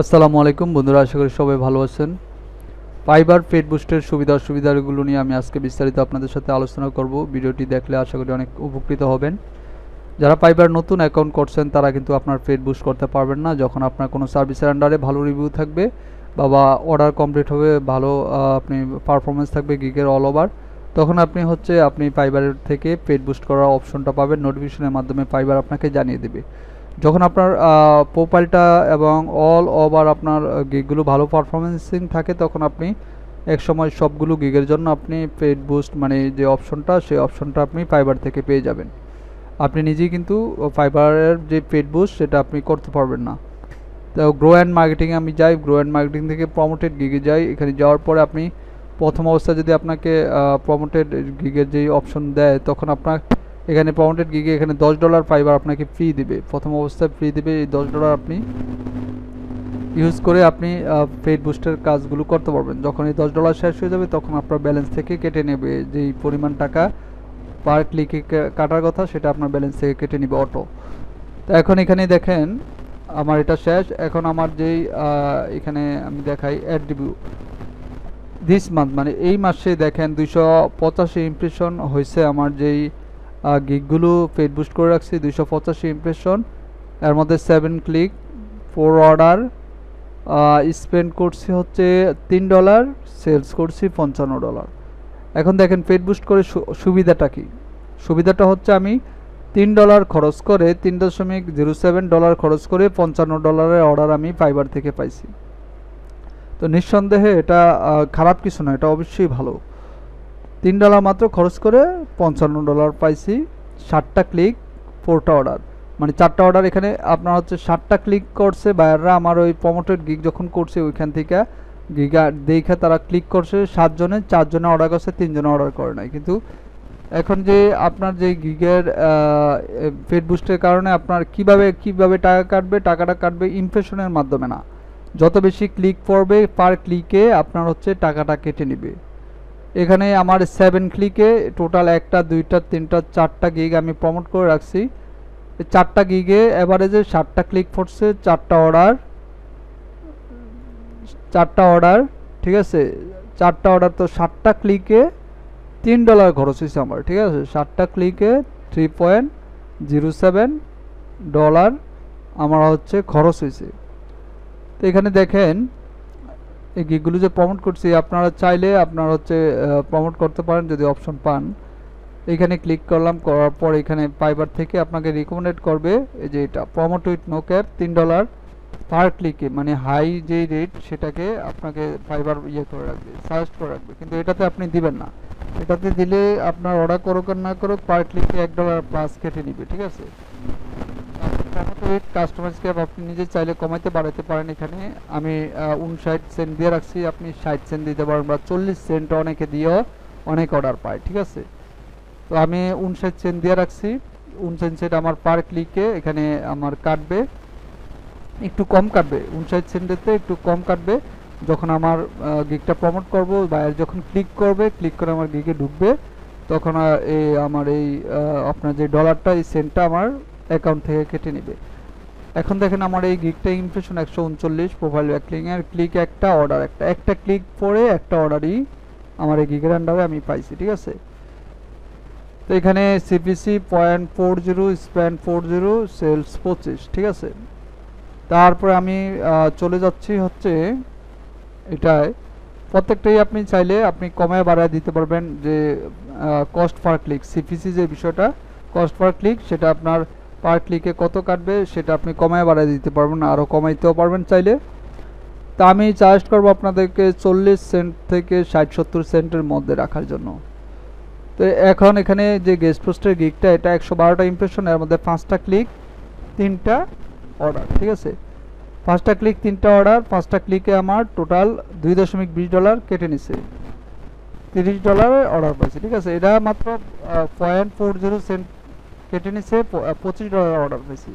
আসসালামু আলাইকুম বন্ধুরা, আশা করি সবাই ভালো আছেন। ফাইবার পেড বুস্টের সুবিধাগুলো নিয়ে আমি আজকে বিস্তারিত আপনাদের সাথে আলোচনা করব। ভিডিওটি দেখলে আশা করি অনেক উপকৃত হবেন। যারা ফাইবার নতুন অ্যাকাউন্ট করছেন তারা কিন্তু আপনার পেড বুস্ট করতে পারবেন না যখন আপনার কোনো সার্ভিসের আন্ডারে ভালো রিভিউ থাকবে বা অর্ডার কমপ্লিট হবে, ভালো আপনি পারফরমেন্স থাকবে গিগের অল ওভার, তখন আপনি ফাইবারের থেকে পেড বুস্ট করার অপশনটা পাবেন। নোটিফিকেশনের মাধ্যমে ফাইবার আপনাকে জানিয়ে দেবে। যখন আপনার প্রোফাইলটা এবং অল ওভার আপনার গিগগুলো ভালো পারফরমেন্সিং থাকে, তখন আপনি একসময় সবগুলো গিগের জন্য আপনি পেড বুস্ট মানে যে অপশনটা, সেই অপশনটা আপনি ফাইবার থেকে পেয়ে যাবেন। আপনি নিজেই কিন্তু ফাইবারের যে পেড বুস্ট সেটা আপনি করতে পারবেন না। তো গ্রো অ্যান্ড মার্কেটিংয়ে আমি যাই, গ্রো অ্যান্ড মার্কেটিং থেকে প্রমোটেড গিগে যাই। এখানে যাওয়ার পরে আপনি প্রথম অবস্থায় যদি আপনাকে প্রমোটেড গিগের যেই অপশন দেয়, তখন আপনার এখানে প্রমোটেড গিগে এখানে $10 ফাইবার আপনাকে ফ্রি দিবে, প্রথম অবস্থায় ফ্রি দিবে। এই $10 আপনি ইউজ করে আপনি পেড বুস্টের কাজগুলো করতে পারবেন। যখন এই $10 শেষ হয়ে যাবে, তখন আপনার ব্যালেন্স থেকে কেটে নেবে যেই পরিমাণ টাকা পার ক্লিকে কাটার কথা, সেটা আপনার ব্যালেন্স থেকে কেটে নেবে অটো। তো এখন এখানে দেখেন আমার এটা শেষ। এখন আমার যেই এখানে আমি দেখাই অ্যাড রিভিউ দিস মান্থ, মানে এই মাসে দেখেন 285 ইমপ্রেশন হয়েছে। আমার যেই গিগগুলো পেড বুস্ট করে রাখছি 285 ইমপ্রেশন, এর মধ্যে 7 ক্লিক, 4 অর্ডার, স্পেন্ড করছি হচ্ছে $3, সেলস করছি $55। এখন দেখেন পেড বুস্ট করে সুবিধাটা কি। সুবিধাটা হচ্ছে আমি $3 খরচ করে, $3.07 খরচ করে $55 অর্ডার আমি ফাইবার থেকে পাইছি। তো নিঃসন্দেহে এটা খারাপ কিছু না, এটা অবশ্যই ভালো। $3 মাত্র খরচ করে $55 পাইছি। 7টা ক্লিক, 4টা অর্ডার, মানে 4টা অর্ডার। এখানে আপনার হচ্ছে 7টা ক্লিক করছে বায়াররা আমার ওই প্রমোটেড গিগ যখন করছে, ওইখান থেকে গিগা দেখে তারা ক্লিক করছে 7 জনে, 4 জনে অর্ডার করছে, 3 জনে অর্ডার করে নাই। কিন্তু এখন যে আপনার যে গিগের পেড বুস্টের কারণে আপনার কিভাবে টাকাটা কাটবে ইমপ্রেশনের মাধ্যমে না, যত বেশি ক্লিক পড়বে পার ক্লিকে আপনার হচ্ছে টাকাটা কেটে নেবে। এখানে আমার 7 ক্লিকে টোটাল 1টা 2টা 3টা 4টা গিগ আমি প্রমোট করে রাখছি। 4টা গিগে এভারেজে 7টা ক্লিক পড়ছে, 4টা অর্ডার, ঠিক আছে। 4টা অর্ডার, তো 7টা ক্লিকে $3 খরচ হয়েছে আমার, ঠিক আছে। 7টা ক্লিকে $3.07 আমার হচ্ছে খরচ হয়েছে। তো এখানে দেখেন এই গিগগুলো যে প্রমোট করছি, আপনারা চাইলে আপনার হচ্ছে প্রমোট করতে পারেন যদি অপশন পান। এখানে ক্লিক করলাম, করার পর এখানে ফাইবার থেকে আপনাকে রিকমেন্ডেড করবে এই যে এটা প্রমোট উইথ নো ক্যাপ $3 পার ক্লিকে, মানে হাই যে রেট সেটাকে আপনাকে ফাইবার করে রাখবে, সাজেস্ট করে রাখবে। কিন্তু এটাতে আপনি দিবেন না, এটাতে দিলে আপনার অর্ডার করুক আর না করুক পার ক্লিকে $1 প্লাস কেটে নিবে, ঠিক আছে। কাস্টমার স্ক্যাপ আপনি নিজে চাইলে কমাইতে বাড়াইতে পারেন। এখানে আমি 59 সেন্ট দিয়ে রাখছি, আপনি 60 সেন্ট দিতে পারেন বা 40 সেন্ট অনেকে দিয়েও অনেক অর্ডার পায়, ঠিক আছে। তো আমি 59 সেন্ট দিয়ে রাখছি। 59 সেন্ট আমার পার ক্লিকে এখানে আমার কাটবে, একটু কম কাটবে, 59 সেন্টেতে একটু কম কাটবে। যখন আমার গিগটা প্রমোট করব, বায়ার যখন ক্লিক করবে, ক্লিক করে আমার গিগে ঢুকবে, তখন আমার এই আপনার যে ডলারটা, এই সেন্টটা আমার অ্যাকাউন্ট থেকে কেটে নেবে। এখন দেখেন আমার এই গিগটা ইমপ্রেশন 139, প্রোফাইল ব্যাকলিংয়ের ক্লিক একটা, অর্ডার একটা ক্লিক পরে একটা অর্ডারই আমার এই গিগের আন্ডারে আমি পাইছি, ঠিক আছে। তো এখানে সিপিসি 0.40, স্প্যান 40, সেলস 25, ঠিক আছে। তারপরে আমি চলে যাচ্ছি হচ্ছে এটায়। প্রত্যেকটাই আপনি চাইলে আপনি কমায় বাড়ায় দিতে পারবেন। যে কস্ট পার ক্লিক, সিপিসি যে বিষয়টা কস্ট পার ক্লিক, সেটা আপনার পার ক্লিকে কত কাটবে সেটা আপনি কমায় বাড়ায় দিতে পারবেন, আরও কমাইতেও পারবেন চাইলে। তা আমি সাজেস্ট করবো আপনাদেরকে 40 সেন্ট থেকে 60-70 সেন্টের মধ্যে রাখার জন্য। তো এখন এখানে যে গেস্ট পোস্টের গিগটা, এটা 112টা ইমপ্রেশন, এর মধ্যে 5টা ক্লিক 3টা অর্ডার, ঠিক আছে। 5টা ক্লিক 3টা অর্ডার, 5টা ক্লিকে আমার টোটাল $2.20 কেটে নিছে, $30 অর্ডার পাইছে, ঠিক আছে। এটা মাত্র 0.40 সেন্ট কেটে নিছে, $25 অর্ডার পাইছি।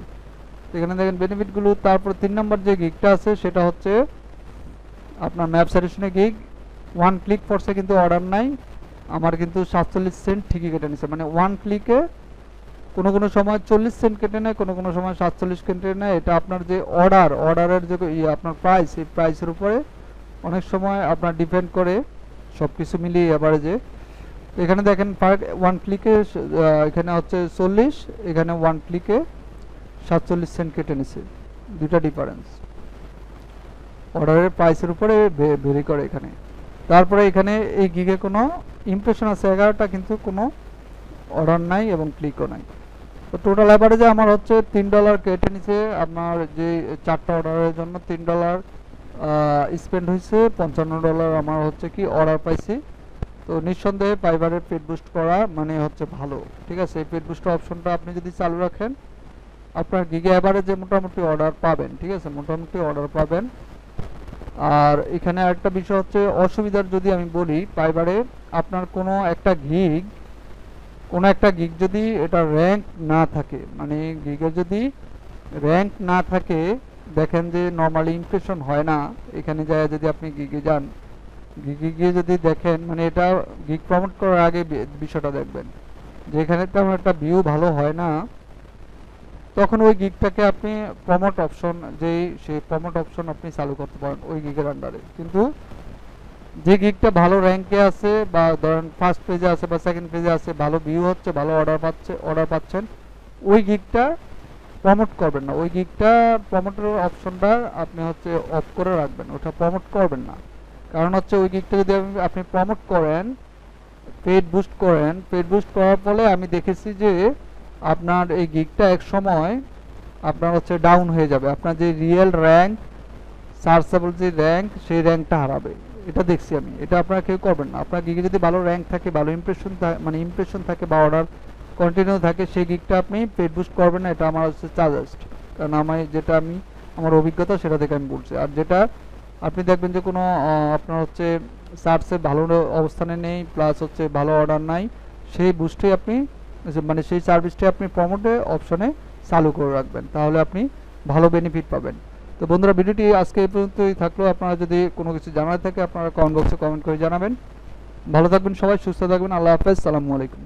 এখানে দেখেন বেনিফিটগুলো। তারপর 3 নম্বর যে গিগটা আছে সেটা হচ্ছে আপনার ম্যাপ সাজেশনে গিগ, 1 ক্লিক পড়ছে কিন্তু অর্ডার নাই, আমার কিন্তু 47 সেন্ট ঠিকই কেটে নিছে, মানে 1 ক্লিকে কোনো সময় 40 সেন্ট কেটে নেয়, কোনো সময় 47 কেটে নেয়। এটা আপনার যে অর্ডারের যে আপনার প্রাইস, এই প্রাইসের উপরে অনেক সময় আপনার ডিপেন্ড করে, সব কিছু মিলিয়ে অ্যাভারেজে। এখানে দেখেন পার ওয়ান ক্লিকে এখানে হচ্ছে 40, এখানে ওয়ান ক্লিকে 47 সেন্ট কেটে নিছে, দুইটা ডিফারেন্স অর্ডারের প্রাইসের উপরে ভেরি করে এখানে। তারপরে এখানে এই গিগে কোনো ইমপ্রেশন আছে 11টা, কিন্তু কোনো অর্ডার নাই এবং ক্লিকও নাই। তো টোটাল অ্যাভারেজে আমার হচ্ছে $3 কেটে নিছে। আপনার যে 4টা অর্ডারের জন্য $3 স্পেন্ড হয়েছে, $55 আমার হচ্ছে কি অর্ডার পাইছি। তো নিঃসন্দেহে ফাইবারের পেড বুস্ট করা মানে হচ্ছে ভালো, ঠিক আছে। এই পেড বুস্ট অপশনটা আপনি যদি চালু রাখেন, আপনার গিগে অ্যাভারেজে মোটামুটি অর্ডার পাবেন, ঠিক আছে, মোটামুটি অর্ডার পাবেন। আর এখানে আরেকটা বিষয় হচ্ছে অসুবিধার যদি আমি বলি, ফাইবারে আপনার কোনো একটা গিগ যদি এটা র্যাঙ্ক না থাকে, মানে গিগে যদি র্যাঙ্ক না থাকে, দেখেন যে নর্মালি ইমপ্রেশন হয় না। এখানে যায় যদি আপনি গিগে যান, গিগে গিয়ে যদি দেখেন, মানে এটা গিগ প্রমোট করার আগে বিষয়টা দেখবেন যে এখানে তেমন একটা ভিউ ভালো হয় না, তখন ওই গিগটাকে আপনি প্রমোট অপশন, সেই প্রমোট অপশন আপনি চালু করতে পারেন ওই গিগের আন্ডারে। কিন্তু যে গিগটা ভালো র্যাঙ্কে আছে, বা ধরেন ফার্স্ট পেজে আছে বা সেকেন্ড পেজে আছে, ভালো ভিউ হচ্ছে, ভালো অর্ডার পাচ্ছেন, ওই গিগটা প্রমোট করবেন না। ওই গিগটা প্রমোটের অপশনটা আপনি হচ্ছে অফ করে রাখবেন, ওটা প্রমোট করবেন না। কারণ হচ্ছে ওই গিগটা যদি আপনি প্রমোট করেন, পেড বুস্ট করার ফলে আমি দেখেছি যে আপনার এই গিগটা এক সময় আপনার হচ্ছে ডাউন হয়ে যাবে, আপনার যে রিয়েল র্যাঙ্ক, সার্চেবল যে র্যাঙ্ক, সেই র্যাঙ্কটা হারাবে। এটা দেখছি আমি। এটা আপনারা কেউ করবেন না। আপনার গিগে যদি ভালো র্যাঙ্ক থাকে, ভালো ইমপ্রেশন থাকে বা অর্ডার কন্টিনিউ থাকে, সেই গিগটা আপনি পেড বুস্ট করবেন না। এটা আমার হচ্ছে সাজেস্ট, কারণ আমার অভিজ্ঞতা সেটা থেকে আমি বলছি। আর যেটা আপনি দেখবেন যে কোনো আপনার হচ্ছে সার্চে ভালো অবস্থানে নেই, প্লাস হচ্ছে ভালো অর্ডার নাই, সেই বুস্টে আপনি মানে সেই সার্ভিসটা আপনি প্রমোটে অপশনে চালু করে রাখবেন, তাহলে আপনি ভালো বেনিফিট পাবেন। তো বন্ধুরা, ভিডিওটি আজকে এই পর্যন্তই থাকলো। আপনারা যদি কোনো কিছু জানার থাকে, আপনারা কমেন্ট বক্সে কমেন্ট করে জানাবেন। ভালো থাকবেন সবাই, সুস্থ থাকবেন। আল্লাহ হাফেজ, সালামু আলাইকুম।